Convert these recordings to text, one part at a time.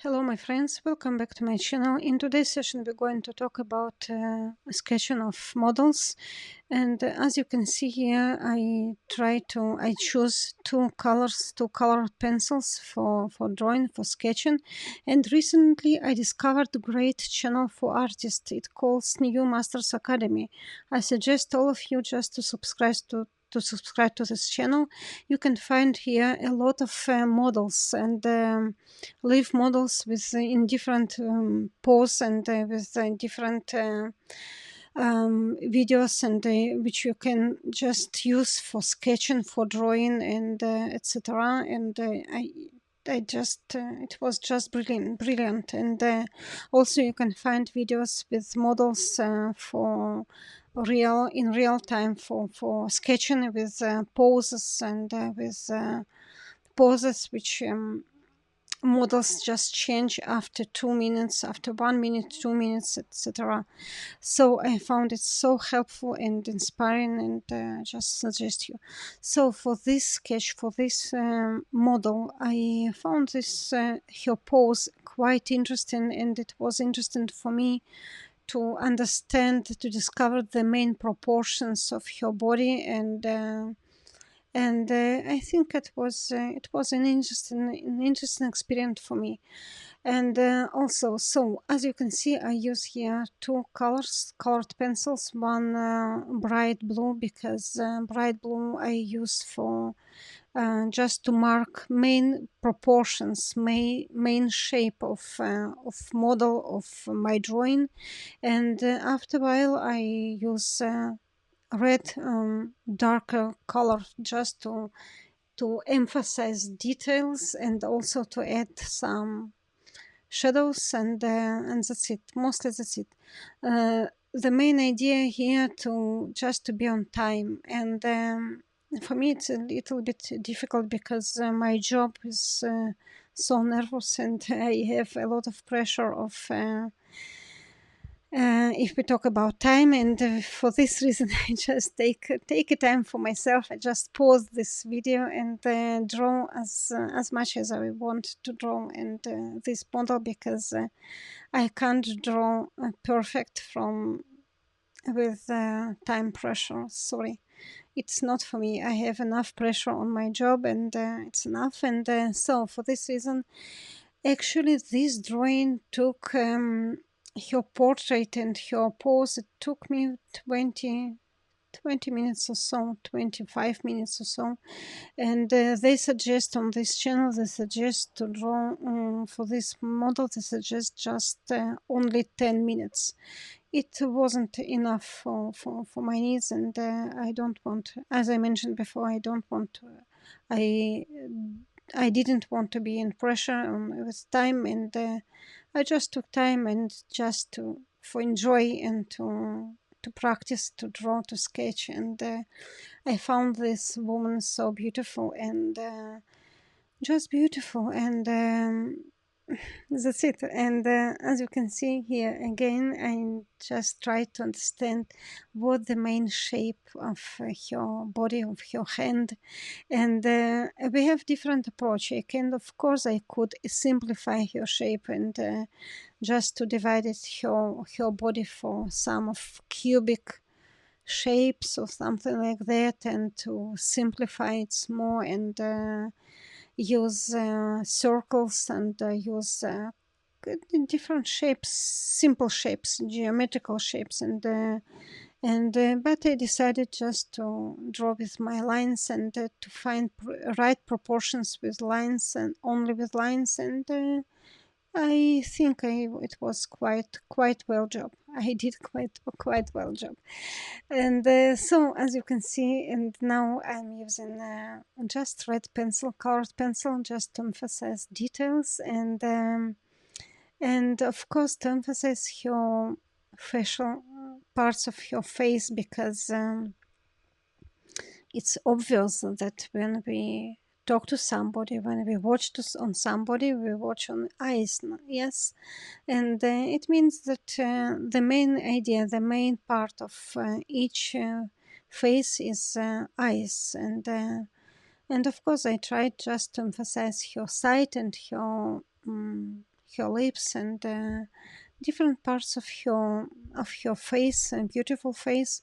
Hello my friends, welcome back to my channel. In today's session we're going to talk about sketching of models, and as you can see here I choose two colored pencils for drawing, for sketching. And recently I discovered a great channel for artists. It calls New Masters Academy. I suggest all of you just to subscribe to this channel. You can find here a lot of models and live models with in different pose and with different videos, and which you can just use for sketching, for drawing, and etc. And I just it was just brilliant. And also you can find videos with models for in real time for sketching with poses, and with poses which models just change after 2 minutes, after 1 minute, 2 minutes, etc. So I found it so helpful and inspiring, and just suggest you. So for this sketch, for this model, I found this her pose quite interesting, and it was interesting for me to understand, to discover the main proportions of her body. And I think it was an interesting experience for me. And also, so as you can see, I use here two colored pencils. One bright blue, because bright blue I use for just to mark main proportions, main shape of model of my drawing. And after a while I use red darker color, just to emphasize details, and also to add some shadows, and that's it. Mostly that's it. The main idea here to be on time. And for me it's a little bit difficult, because my job is so nervous, and I have a lot of pressure of if we talk about time. And for this reason I just take a time for myself. I just pause this video and draw as much as I want to draw, and this model, because I can't draw perfect from with time pressure. Sorry, it's not for me. I have enough pressure on my job, and it's enough. And so for this reason, actually this drawing took her portrait and her pose, it took me 20 minutes or so, 25 minutes or so. And they suggest on this channel, they suggest to draw for this model, they suggest just only 10 minutes. It wasn't enough for my needs, and I don't want, as I mentioned before, I don't want to, I didn't want to be in pressure with time. And I just took time, and just for enjoy, and to practice, to draw, to sketch. And I found this woman so beautiful, and just beautiful. And that's it. And as you can see here again, I just try to understand what the main shape of her body, of her hand. And we have different approach. Of course I could simplify her shape, and just to divide it, her body, for some of cubic shapes or something like that, and to simplify it more, and use circles, and use different shapes, simple shapes, geometrical shapes. And but I decided just to draw with my lines, and to find right proportions with lines, and only with lines. And I think it was quite well job. I did quite well job. And so as you can see, and now I'm using just red pencil, colored pencil, just to emphasize details, and of course to emphasize her facial parts of her face, because it's obvious that when we talk to somebody, when we watch on somebody, we watch on eyes, yes. And it means that the main idea, the main part of each face is eyes. And of course I tried just to emphasize her sight, and her lips, and different parts of her face, a beautiful face,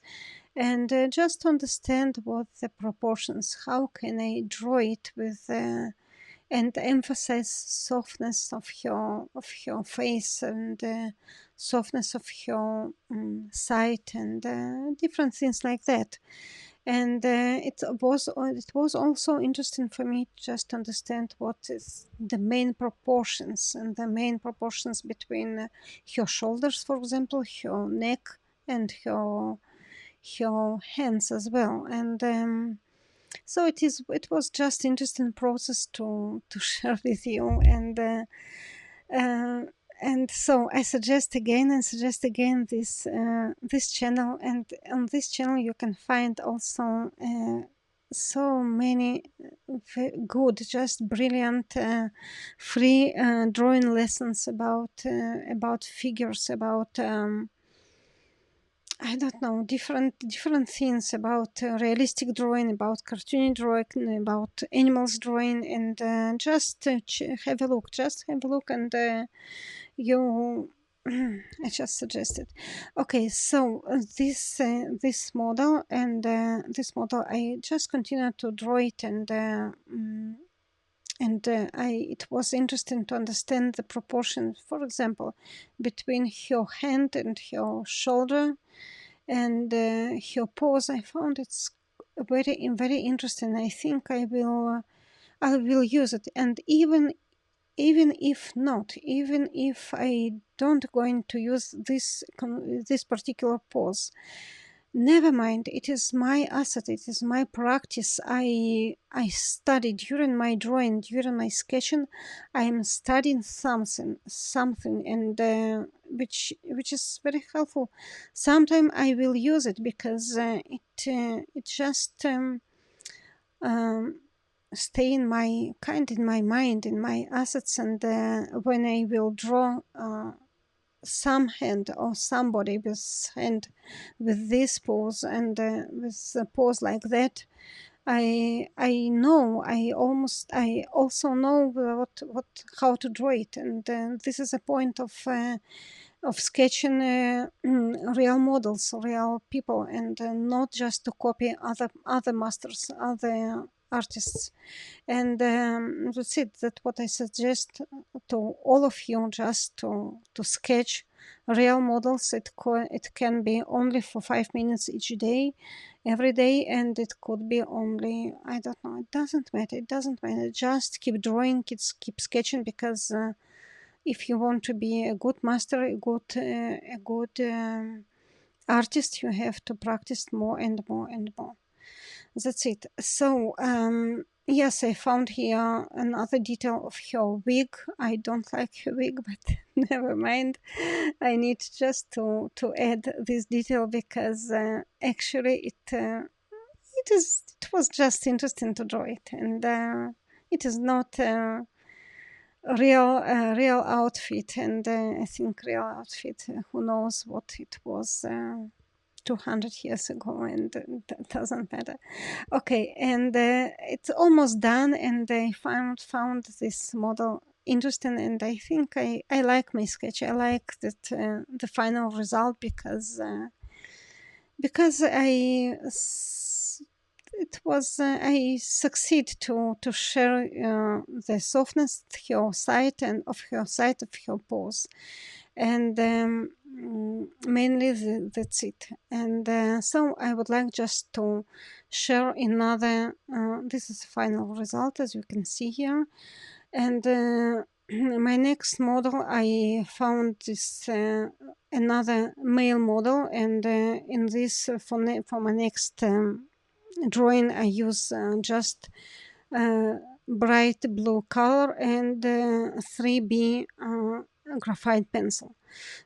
and just to understand what the proportions. How can I draw it with and emphasize softness of her face, and softness of her sight, and different things like that. And it was also interesting for me just to understand what is the main proportions, and the main proportions between her shoulders, for example, her neck, and her hands as well. And so it was just interesting process to share with you. Uh, and so I suggest again this channel. And on this channel you can find also so many good, just brilliant, free drawing lessons about figures, about I don't know, different things about realistic drawing, about cartoony drawing, about animals drawing, and just have a look. Just have a look, and you. I just suggested. Okay, so this model, and this model, I just continue to draw it, and it was interesting to understand the proportion, for example, between her hand and her shoulder, and her pose. I found it's very interesting. I think I will use it. And even if not, even if I don't going to use this particular pose, never mind. It is my asset. It is my practice. I studied during my drawing, during my sketching. I am studying something, and which is very helpful. Sometimes I will use it because it just stay in my mind, in my assets, and when I will draw some hand or somebody with hand with this pose, and with a pose like that, I know, I also know what how to draw it. And this is a point of sketching real models, real people, and not just to copy other masters, other artists. And that's it. That's what I suggest to all of you, just to sketch real models. It can be only for 5 minutes each day, every day, and it could be only, I don't know, it doesn't matter. Just keep drawing, keep sketching, because if you want to be a good master, a good artist, you have to practice more and more and more. That's it. So yes, I found here another detail of her wig. I don't like her wig, but never mind. I need just to add this detail, because actually it was just interesting to draw it, and it is not real outfit. And I think real outfit, who knows what it was 200 years ago, and that doesn't matter. Okay, and it's almost done, and I found this model interesting, and I think I like my sketch. I like that the final result, because I succeed to share the softness of her sight, and of her pose, and mainly that's it. And so I would like just to share another. This is the final result, as you can see here. And my next model, I found this another male model, and in this for my next drawing, I use just bright blue color and 3B graphite pencil.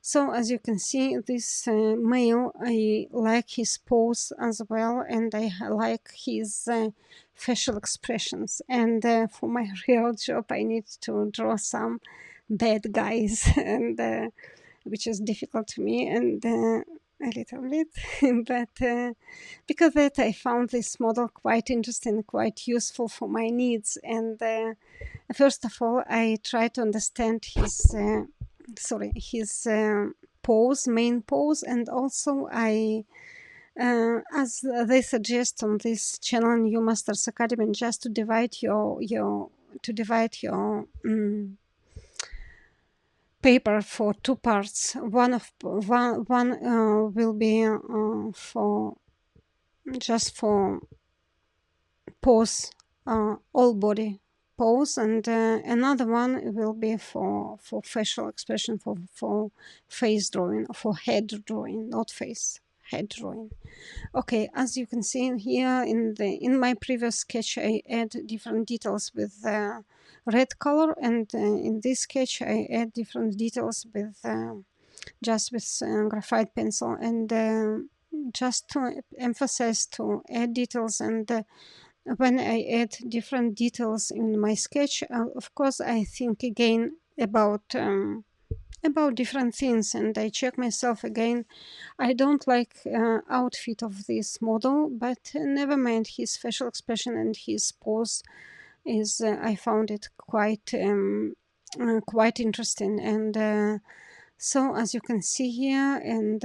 So as you can see, this male, I like his pose as well, and I like his facial expressions. And for my real job, I need to draw some bad guys, and which is difficult to me. And a little bit, but because that I found this model quite interesting, quite useful for my needs. And first of all, I try to understand his pose, main pose, and also as they suggest on this channel, New Masters Academy, just to divide your paper for two parts. One will be for just for pose, all body pose, and another one will be for facial expression, for face drawing, for head drawing, not face, head drawing. Okay, as you can see here in my previous sketch, I add different details with red color, and in this sketch I add different details with just with graphite pencil, and just to emphasize to add details. And when I add different details in my sketch, of course I think again about different things, and I check myself again. I don't like outfit of this model, but never mind, his facial expression and his pose is I found it quite quite interesting. And so as you can see here, and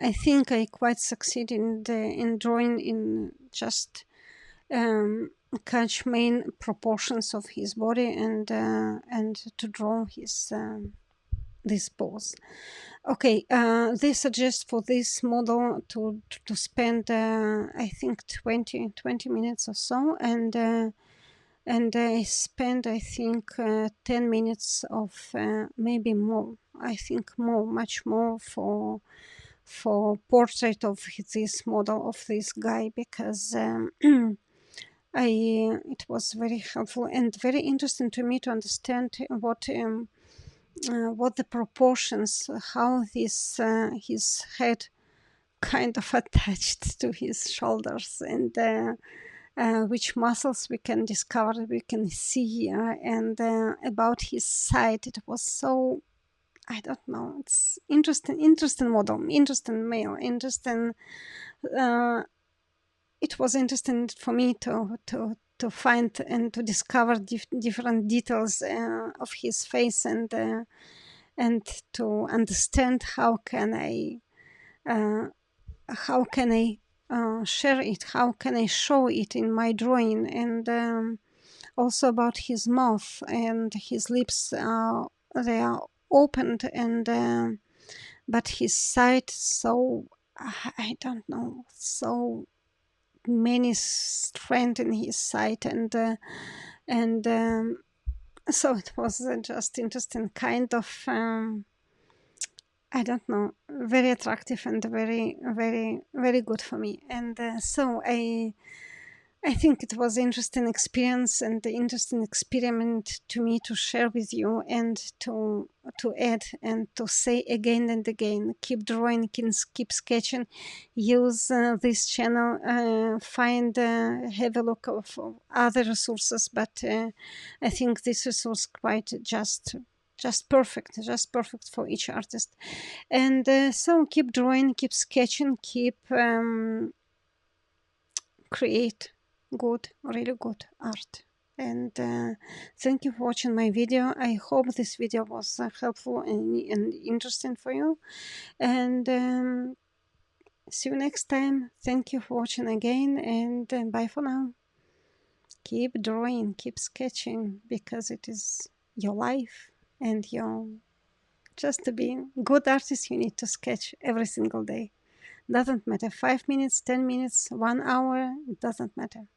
I think I quite succeed in drawing in just catch main proportions of his body, and to draw his this pose. Okay, they suggest for this model to spend I think 20 minutes or so, and I spent I think 10 minutes of maybe more, I think more, much more for portrait of this model, of this guy, because it was very helpful and very interesting to me to understand what the proportions, how this his head kind of attached to his shoulders, and which muscles we can discover, we can see here, and about his side. It was so, I don't know, it's interesting model, interesting male, interesting. It was interesting for me to find and to discover different details of his face, and to understand how can I share it, how can I show it in my drawing, and also about his mouth and his lips. They are opened, and but his side, so I don't know, so many strength in his side, and so it was just interesting, kind of I don't know, very attractive and very, very, very good for me. And so I think it was interesting experience and interesting experiment to me to share with you, and to add and to say again and again, keep drawing, keep sketching, use this channel, find have a look of other resources, but I think this resource quite just perfect for each artist. And so keep drawing, keep sketching, keep create good, really good art. And thank you for watching my video. I hope this video was helpful and interesting for you. And see you next time. Thank you for watching again, and bye for now. Keep drawing, keep sketching, because it is your life, and just to be a good artist, you need to sketch every single day. Doesn't matter, 5 minutes, 10 minutes, 1 hour, it doesn't matter.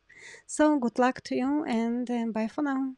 So good luck to you, and bye for now.